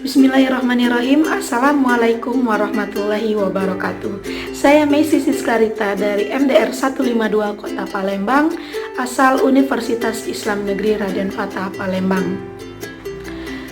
Bismillahirrahmanirrahim. Assalamualaikum warahmatullahi wabarakatuh. Saya Messi Siskarita dari MDR 152 Kota Palembang, asal Universitas Islam Negeri Raden Fatah Palembang.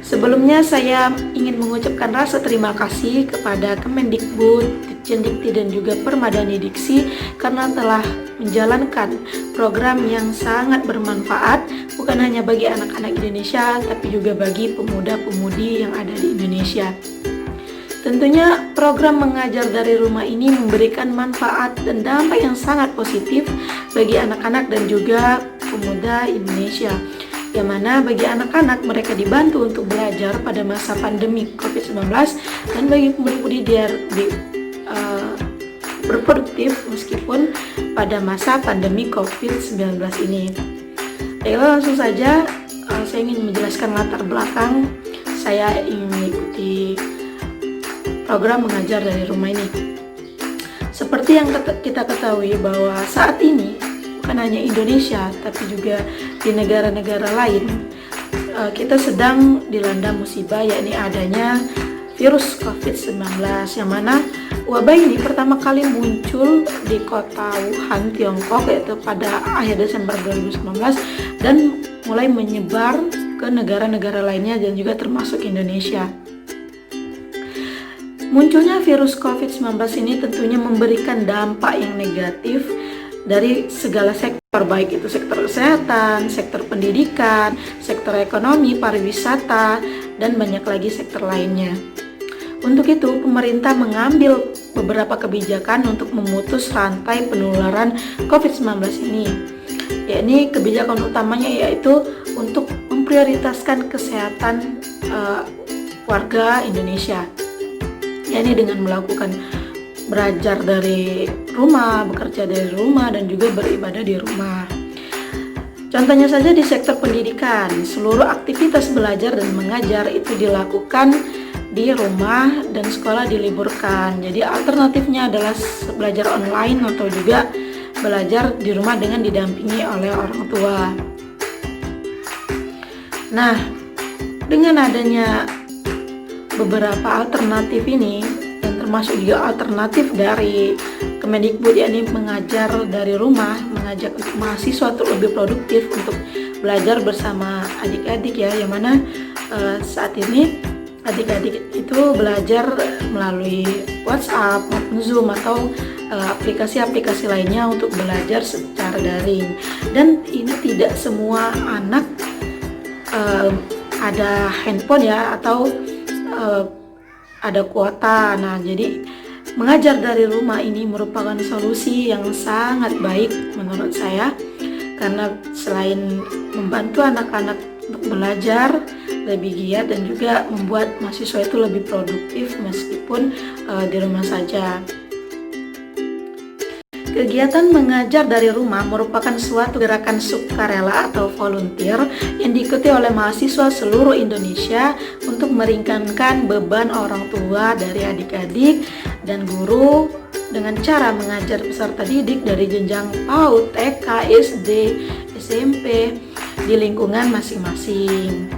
Sebelumnya saya ingin mengucapkan rasa terima kasih kepada Kemendikbud, Ditjendikti dan juga Permadani Diksi karena telah menjalankan program yang sangat bermanfaat bukan hanya bagi anak-anak Indonesia tapi juga bagi pemuda-pemudi yang ada di Indonesia. Tentunya program mengajar dari rumah ini memberikan manfaat dan dampak yang sangat positif bagi anak-anak dan juga pemuda Indonesia, yang mana bagi anak-anak mereka dibantu untuk belajar pada masa pandemi COVID-19 dan bagi pemuda-pemudi dia berproduktif meskipun pada masa pandemi COVID-19 ini. Baiklah, langsung saja saya ingin menjelaskan latar belakang saya ingin mengikuti program mengajar dari rumah ini. Seperti yang kita ketahui bahwa saat ini bukan hanya Indonesia tapi juga di negara-negara lain kita sedang dilanda musibah, yakni adanya virus COVID-19, yang mana wabah ini pertama kali muncul di kota Wuhan, Tiongkok, yaitu pada akhir Desember 2019 dan mulai menyebar ke negara-negara lainnya dan juga termasuk Indonesia. Munculnya virus COVID-19 ini tentunya memberikan dampak yang negatif dari segala sektor, baik itu sektor kesehatan, sektor pendidikan, sektor ekonomi, pariwisata, dan banyak lagi sektor lainnya. Untuk itu, pemerintah mengambil beberapa kebijakan untuk memutus rantai penularan COVID-19 ini. Yakni kebijakan utamanya yaitu untuk memprioritaskan kesehatan warga Indonesia. Yakni dengan melakukan belajar dari rumah, bekerja dari rumah, dan juga beribadah di rumah. Contohnya saja di sektor pendidikan, seluruh aktivitas belajar dan mengajar itu dilakukan di rumah dan sekolah diliburkan. Jadi alternatifnya adalah belajar online atau juga belajar di rumah dengan didampingi oleh orang tua. Nah, dengan adanya beberapa alternatif ini dan termasuk juga alternatif dari Kemendikbud, yakni mengajar dari rumah, mengajak mahasiswa untuk lebih produktif untuk belajar bersama adik-adik ya, yang mana saat ini adik-adik itu belajar melalui WhatsApp maupun Zoom atau aplikasi-aplikasi lainnya untuk belajar secara daring. Dan ini tidak semua anak ada handphone ya, atau ada kuota. Nah, jadi mengajar dari rumah ini merupakan solusi yang sangat baik menurut saya, karena selain membantu anak-anak untuk belajar lebih giat dan juga membuat mahasiswa itu lebih produktif meskipun di rumah saja. Kegiatan mengajar dari rumah merupakan suatu gerakan sukarela atau volunteer yang diikuti oleh mahasiswa seluruh Indonesia untuk meringankan beban orang tua dari adik-adik dan guru dengan cara mengajar peserta didik dari jenjang PAUD, TK, SD, SMP di lingkungan masing-masing.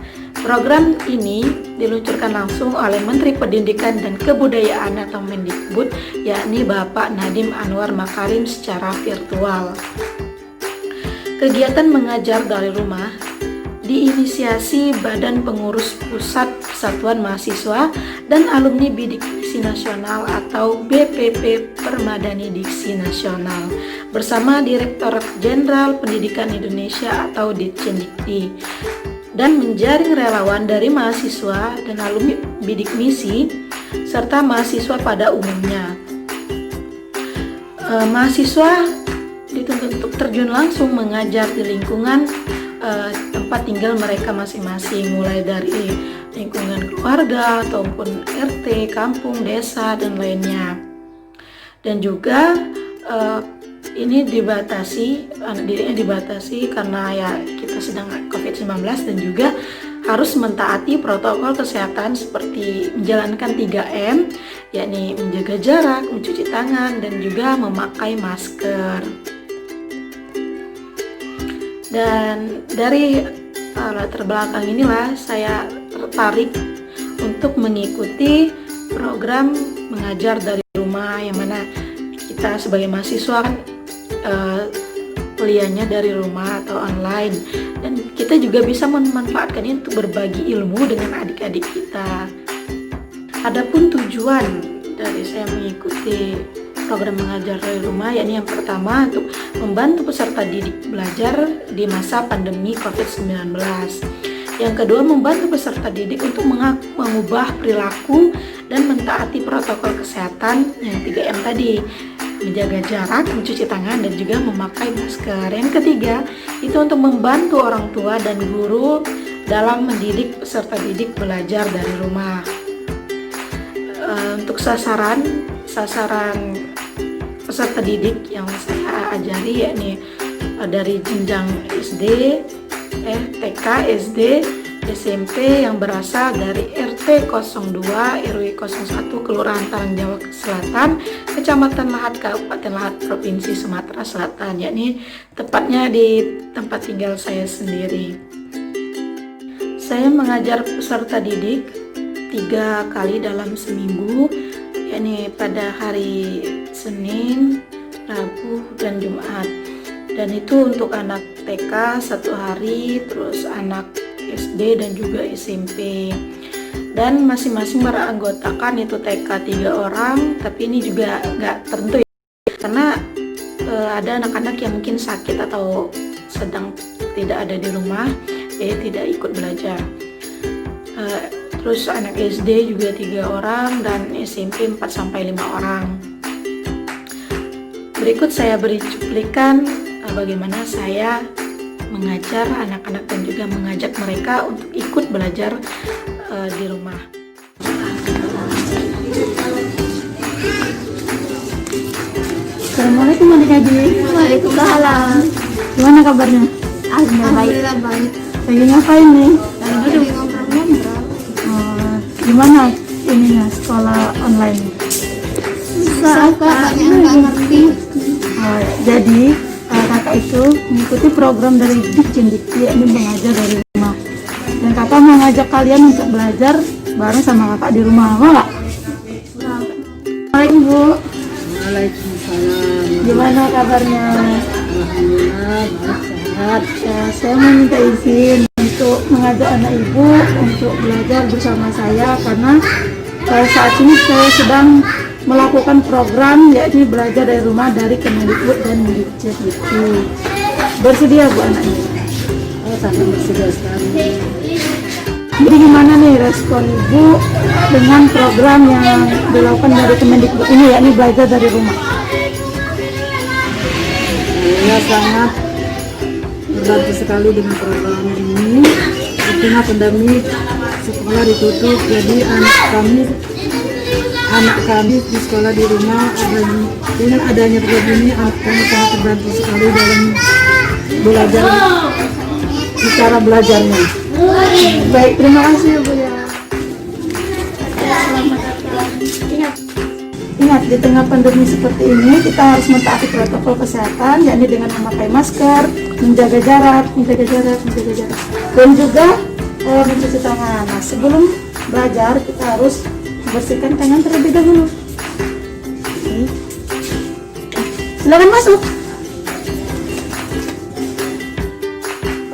Program ini diluncurkan langsung oleh Menteri Pendidikan dan Kebudayaan atau Mendikbud, yakni Bapak Nadiem Anwar Makarim secara virtual. Kegiatan mengajar dari rumah diinisiasi Badan Pengurus Pusat Persatuan Mahasiswa dan Alumni Bidik Diksi Nasional atau BPP Permadani Diksi Nasional bersama Direktorat Jenderal Pendidikan Indonesia atau Ditjendikti, dan menjaring relawan dari mahasiswa dan alumni bidik misi serta mahasiswa pada umumnya. Mahasiswa dituntut untuk terjun langsung mengajar di lingkungan tempat tinggal mereka masing-masing, mulai dari lingkungan keluarga ataupun RT, kampung, desa, dan lainnya. Dan juga ini dibatasi karena ya kita sedang COVID-19 dan juga harus mentaati protokol kesehatan seperti menjalankan 3M, yakni menjaga jarak, mencuci tangan, dan juga memakai masker. Dan dari latar belakang inilah saya tertarik untuk mengikuti program mengajar dari rumah, yang mana kita sebagai mahasiswa kan kuliahnya dari rumah atau online, dan kita juga bisa memanfaatkan ini untuk berbagi ilmu dengan adik-adik kita. Adapun tujuan dari saya mengikuti program mengajar dari rumah, yakni yang pertama untuk membantu peserta didik belajar di masa pandemi COVID-19. Yang kedua, membantu peserta didik untuk mengubah perilaku dan mentaati protokol kesehatan yang 3M tadi, menjaga jarak, mencuci tangan, dan juga memakai masker. Yang ketiga, itu untuk membantu orang tua dan guru dalam mendidik peserta didik belajar dari rumah. Untuk sasaran peserta didik yang saya ajari, yakni dari jenjang SD, TK, SD, SMP yang berasal dari RT 02 RW 01 Kelurahan Tarangjawa Selatan, Kecamatan Lahat, Kabupaten Lahat, Provinsi Sumatera Selatan, yakni tepatnya di tempat tinggal saya sendiri. Saya mengajar peserta didik 3 kali dalam seminggu, yakni pada hari Senin, Rabu, dan Jumat. Dan itu untuk anak TK 1 hari, terus anak SD dan juga SMP. Dan masing-masing beranggotakan itu TK 3 orang, tapi ini juga nggak tertentu ya, karena ada anak-anak yang mungkin sakit atau sedang tidak ada di rumah, jadi tidak ikut belajar. Terus anak SD juga 3 orang dan SMP 4-5 orang. Berikut saya beri cuplikan bagaimana saya mengajar anak-anak dan juga mengajak mereka untuk ikut belajar di rumah. Assalamualaikum adik-adik. Waalaikumsalam. Gimana kabarnya? Alhamdulillah baik. Lagi ngapain nih? Lagi ngobrol-ngobrol. Gimana ininya sekolah online? Susah kak, banyak nggak ngerti. Jadi kakak itu mengikuti program dari Dikjendikti, ini mengajar dari rumah. Dan kakak mau ngajak kalian untuk belajar bareng sama kakak di rumah, mau nggak? Assalamualaikum Bu. Waalaikumsalam. Gimana kabarnya? Alhamdulillah sehat. Ya, saya mau minta izin untuk mengajak anak ibu untuk belajar bersama saya, karena saat ini saya sedang melakukan program yakni belajar dari rumah dari Kemendikbud dan Dikjendikti. Bersedia Bu anaknya? Oh, sangat bersedia sekali. Jadi gimana nih respon Ibu dengan program yang dilakukan dari Kemendikbud ini, yakni belajar dari rumah? Saya sangat terbantu sekali dengan program ini. Di tengah pandemi sekolah ditutup, jadi anak kami di sekolah di rumah. Dengan adanya program ini, anak kami sangat terbantu sekali dalam belajar, cara belajarnya. Baik, terima kasih Bu ya. Selamat datang. Ingat, di tengah pandemi seperti ini kita harus mentaati protokol kesehatan, yakni dengan memakai masker, menjaga jarak, dan juga mencuci tangan. Nah, sebelum belajar kita harus membersihkan tangan terlebih dahulu. Silakan masuk.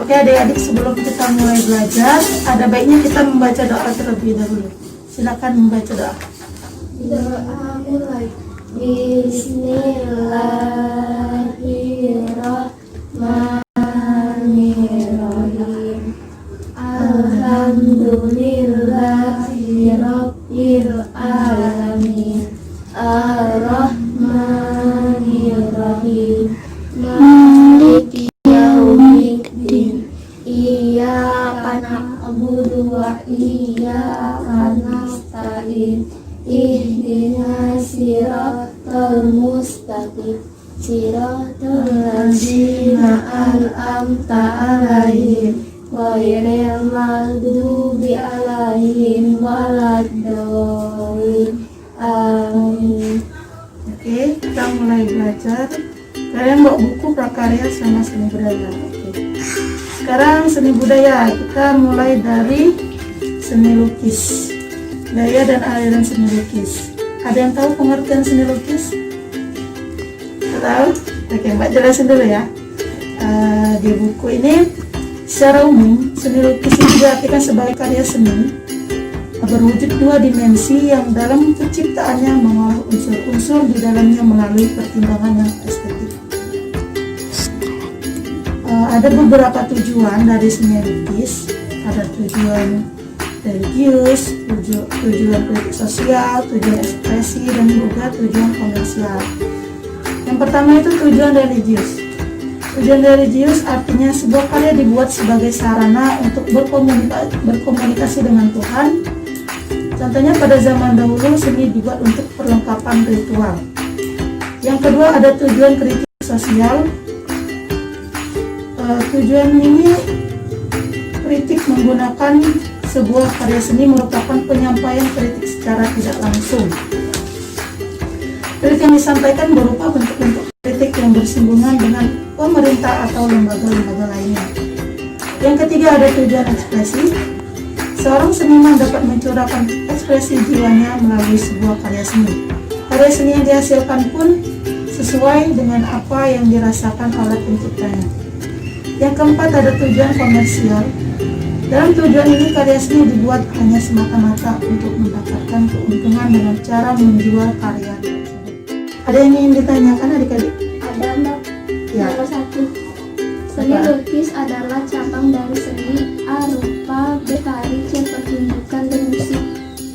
Oke adik-adik, sebelum kita mulai belajar, ada baiknya kita membaca doa terlebih dahulu. Silakan membaca doa. Doa mulai. Bismillahirrahmanirrahim. Alhamdulillahirabbil alamin. Ar-Rahmanirrahim. Maliki yaumiddin. Iyyaka na'budu wa iyyaka nasta'in. Ihdinas siratal mustaqim. Siratal ladzina an'amta 'alaihim ghairil maghdubi 'alaihim waladdallin. Amin. Oke, kita mulai belajar. Kalian bawa buku prakarya sama seni budaya. Oke. Sekarang seni budaya, kita mulai dari seni lukis. Gaya dan aliran seni lukis. Ada yang tahu pengertian seni lukis? Tahu? Oke, Mbak jelasin dulu ya. Di buku ini secara umum seni lukis itu diartikan sebagai karya seni berwujud dua dimensi yang dalam penciptaannya mengolah unsur-unsur di dalamnya melalui pertimbangan yang estetik. Ada beberapa tujuan dari seni lukis. Ada tujuan religius, tujuan kritik sosial, tujuan ekspresi, dan juga tujuan komersial. Yang pertama itu tujuan religius. Tujuan religius artinya sebuah karya dibuat sebagai sarana untuk berkomunikasi dengan Tuhan. Contohnya pada zaman dahulu seni dibuat untuk perlengkapan ritual. Yang kedua ada tujuan kritik sosial. Tujuan ini kritik menggunakan sebuah karya seni merupakan penyampaian kritik secara tidak langsung. Kritik yang disampaikan berupa bentuk-bentuk kritik yang bersinggungan dengan pemerintah atau lembaga-lembaga lainnya. Yang ketiga ada tujuan ekspresi. Seorang seniman dapat mencurahkan ekspresi jiwanya melalui sebuah karya seni. Karya seni yang dihasilkan pun sesuai dengan apa yang dirasakan oleh penciptanya. Yang keempat ada tujuan komersial. Dalam tujuan ini karya seni dibuat hanya semata-mata untuk mendapatkan keuntungan dengan cara menjual karya tersebut. Ada yang ingin ditanyakan adik-adik? Ada, Mbak. Ya. Nomor 1. Seni lukis adalah cabang dari seni A. Rupa, B. Tari, C. Pertunjukan, dan musik.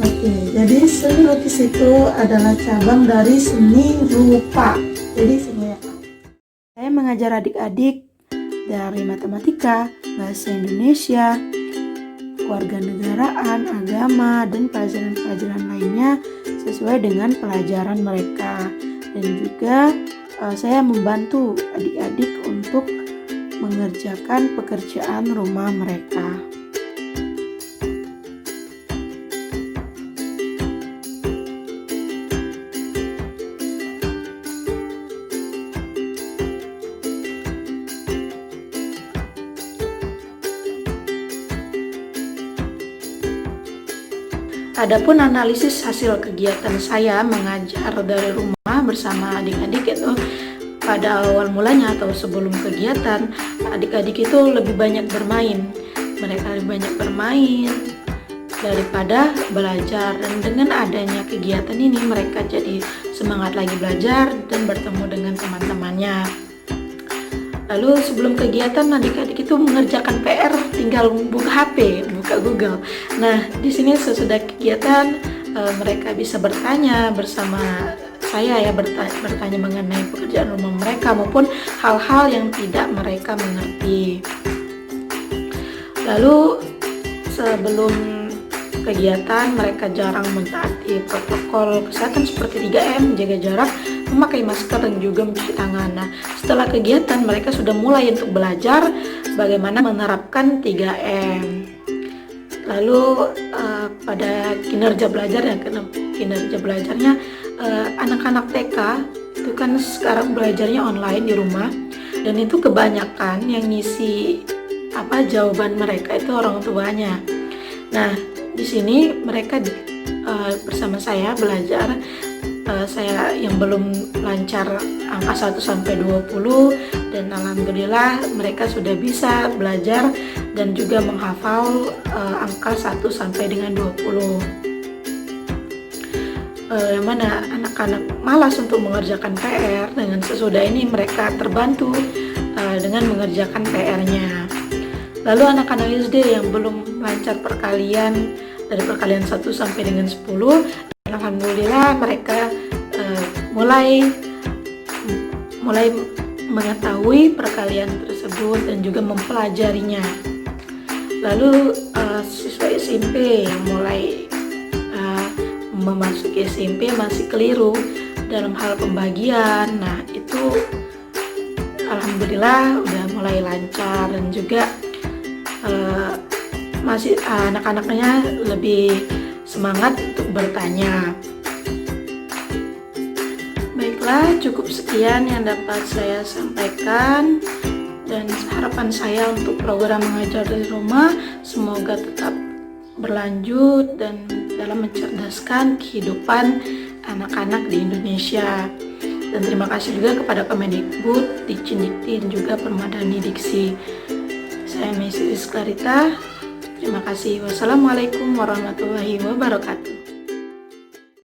Oke, jadi seni lukis itu adalah cabang dari seni rupa. Jadi seni apa? Saya mengajar adik-adik dari matematika, bahasa Indonesia, kewarganegaraan, agama, dan pelajaran-pelajaran lainnya sesuai dengan pelajaran mereka. Dan juga saya membantu adik-adik untuk mengerjakan pekerjaan rumah mereka. Adapun analisis hasil kegiatan saya mengajar dari rumah bersama adik-adik itu pada awal mulanya atau sebelum kegiatan, adik-adik itu lebih banyak bermain. Mereka lebih banyak bermain daripada belajar, dan dengan adanya kegiatan ini mereka jadi semangat lagi belajar dan bertemu dengan teman-temannya. Lalu sebelum kegiatan adik-adik itu mengerjakan PR tinggal buka HP, buka Google. Nah, di sini sesudah kegiatan mereka bisa bertanya bersama saya ya, bertanya mengenai pekerjaan rumah mereka maupun hal-hal yang tidak mereka mengerti. Lalu sebelum kegiatan mereka jarang mentaati protokol kesehatan seperti 3M, jaga jarak, memakai masker, dan juga mencuci tangan. Nah, setelah kegiatan mereka sudah mulai untuk belajar bagaimana menerapkan 3M. Lalu pada kinerja belajarnya anak-anak TK itu kan sekarang belajarnya online di rumah, dan itu kebanyakan yang ngisi jawaban mereka itu orang tuanya. Nah, di sini mereka bersama saya belajar. Saya yang belum lancar angka 1 sampai 20, dan alhamdulillah mereka sudah bisa belajar dan juga menghafal angka 1 sampai dengan 20. Yang mana anak-anak malas untuk mengerjakan PR, dengan sesudah ini mereka terbantu dengan mengerjakan PR-nya. Lalu anak-anak SD yang belum lancar perkalian dari perkalian 1 sampai dengan 10, alhamdulillah mereka mulai mengetahui perkalian tersebut dan juga mempelajarinya. Lalu siswa SMP yang mulai memasuki SMP masih keliru dalam hal pembagian. Nah, itu alhamdulillah udah mulai lancar, dan juga masih anak-anaknya lebih semangat untuk bertanya. Baiklah, cukup sekian yang dapat saya sampaikan, dan harapan saya untuk program mengajar dari rumah semoga tetap berlanjut dan dalam mencerdaskan kehidupan anak-anak di Indonesia. Dan terima kasih juga kepada Kemendikbud, Dikcindikti, dan juga Permadani Diksi. Saya Messi Clarita. Terima kasih. Wassalamualaikum warahmatullahi wabarakatuh.